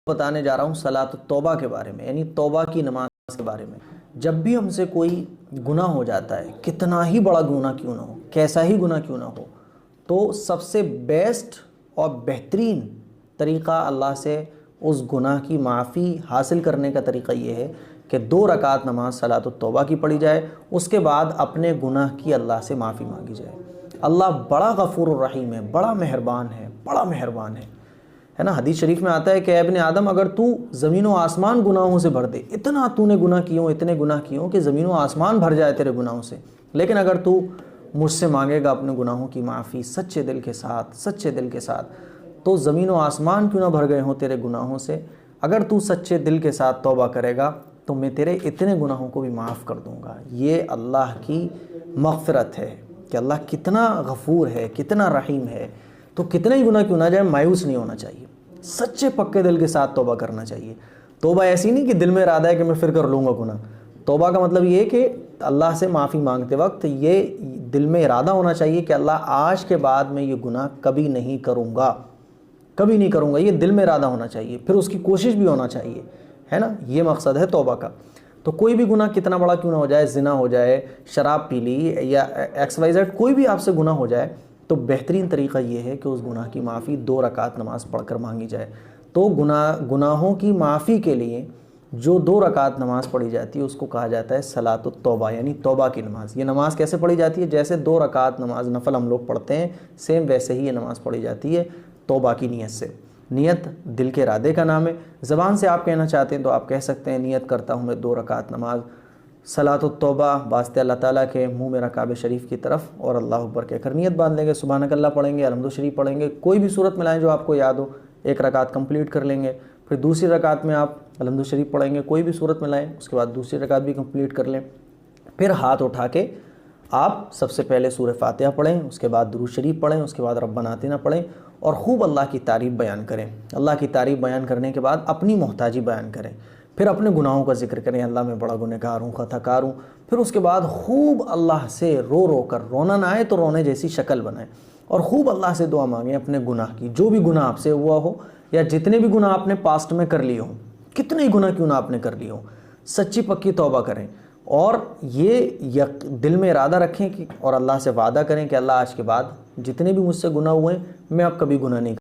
बताने जा रहा हूँ सलात तौबा के बारे में, यानी तौबा की नमाज के बारे में। जब भी हमसे कोई गुनाह हो जाता है, कितना ही बड़ा गुनाह क्यों ना हो, कैसा ही गुनाह क्यों ना हो, तो सबसे बेस्ट और बेहतरीन तरीक़ा अल्लाह से उस गुनाह की माफ़ी हासिल करने का तरीक़ा ये है कि 2 रकात नमाज सलात तौबा की पढ़ी जाए, उसके बाद अपने गुनाह की अल्लाह से माफ़ी मांगी जाए। अल्लाह बड़ा गफ़ूर रहीम है, बड़ा मेहरबान है, बड़ा मेहरबान है ना। हदीस शरीफ में आता है कि इब्ने आदम, अगर तू ज़मीन व आसमान गुनाहों से भर दे, इतना तूने गुनाह किए, इतने गुनाह किए कि ज़मीन व आसमान भर जाए तेरे गुनाहों से, लेकिन अगर तू मुझसे मांगेगा अपने गुनाहों की माफ़ी सच्चे दिल के साथ, तो ज़मीन व आसमान क्यों ना भर गए हों तेरे गुनाहों से, अगर तू सच्चे दिल के साथ तौबा करेगा तो मैं तेरे इतने गुनाहों को भी माफ़ कर दूँगा। ये अल्लाह की मग़फ़िरत है कि अल्लाह कितना गफ़ूर है, कितना रहीम है। तो कितने ही गुनाह क्यों ना जाए, मायूस नहीं होना चाहिए, सच्चे पक्के दिल के साथ तौबा करना चाहिए। तौबा ऐसी नहीं कि दिल में इरादा है कि मैं फिर कर लूँगा गुनाह। तौबा का मतलब ये कि अल्लाह से माफ़ी मांगते वक्त ये दिल में इरादा होना चाहिए कि अल्लाह आज के बाद मैं ये गुनाह कभी नहीं करूँगा, कभी नहीं करूँगा, ये दिल में इरादा होना चाहिए, फिर उसकी कोशिश भी होना चाहिए, है ना। ये मकसद है तौबा का। तो कोई भी गुनाह कितना बड़ा क्यों ना हो जाए, ज़िना हो जाए, शराब पी ली या XYZ कोई भी आपसे गुनाह हो जाए, तो बेहतरीन तरीक़ा ये है कि उस गुनाह की माफ़ी 2 रकात नमाज पढ़कर मांगी जाए। तो गुनाहों की माफ़ी के लिए जो 2 रकात नमाज पढ़ी जाती है उसको कहा जाता है सलात तौबा, यानी तौबा की नमाज। ये नमाज कैसे पढ़ी जाती है, जैसे 2 रकात नमाज नफल हम लोग पढ़ते हैं, सेम वैसे ही ये नमाज़ पढ़ी जाती है तौबा की नीयत से। नियत दिल के इरादे का नाम है। ज़बान से आप कहना चाहते हैं तो आप कह सकते हैं नियत करता हूँ मैं 2 रकात नमाज सलात तौबा वास्ते अल्लाह ताला के, मुँह मेरा काबे शरीफ की तरफ, और अल्लाह अकबर कहकर नियत बांध लेंगे। सुबहानक अल्लाह पढ़ेंगे, अलहम्दु शरीफ पढ़ेंगे, कोई भी सूरत मिलाएं जो आपको याद हो। 1 रकात कंप्लीट कर लेंगे, फिर दूसरी रकात में आप अलहम्दु शरीफ पढ़ेंगे, कोई भी सूरत मिलाएं, उसके बाद दूसरी रकात भी कंप्लीट कर लें। फिर हाथ उठा के आप सबसे पहले सूरह फातिहा पढ़ें, उसके बाद दुरूद शरीफ पढ़ें, उसके बाद रब्बना आतिना पढ़ें और खूब अल्लाह की तारीफ़ बयान करें। अल्लाह की तारीफ़ बयान करने के बाद अपनी मोहताजी बयान करें, फिर अपने गुनाहों का जिक्र करें, अल्लाह मैं बड़ा गुनहगार हूँ, खताकार हूँ। फिर उसके बाद खूब अल्लाह से रो रो कर, रोना ना आए तो रोने जैसी शक्ल बनाएं, और खूब अल्लाह से दुआ मांगें अपने गुनाह की, जो भी गुनाह आपसे हुआ हो या जितने भी गुनाह आपने पास्ट में कर लिए हों, कितने ही गुनाह क्यों ना आपने कर लिए हों, सच्ची पक्की तौबा करें और ये दिल में इरादा रखें कि और अल्लाह से वादा करें कि अल्लाह आज के बाद जितने भी मुझसे गुनाह हुए मैं अब कभी गुनाह नहीं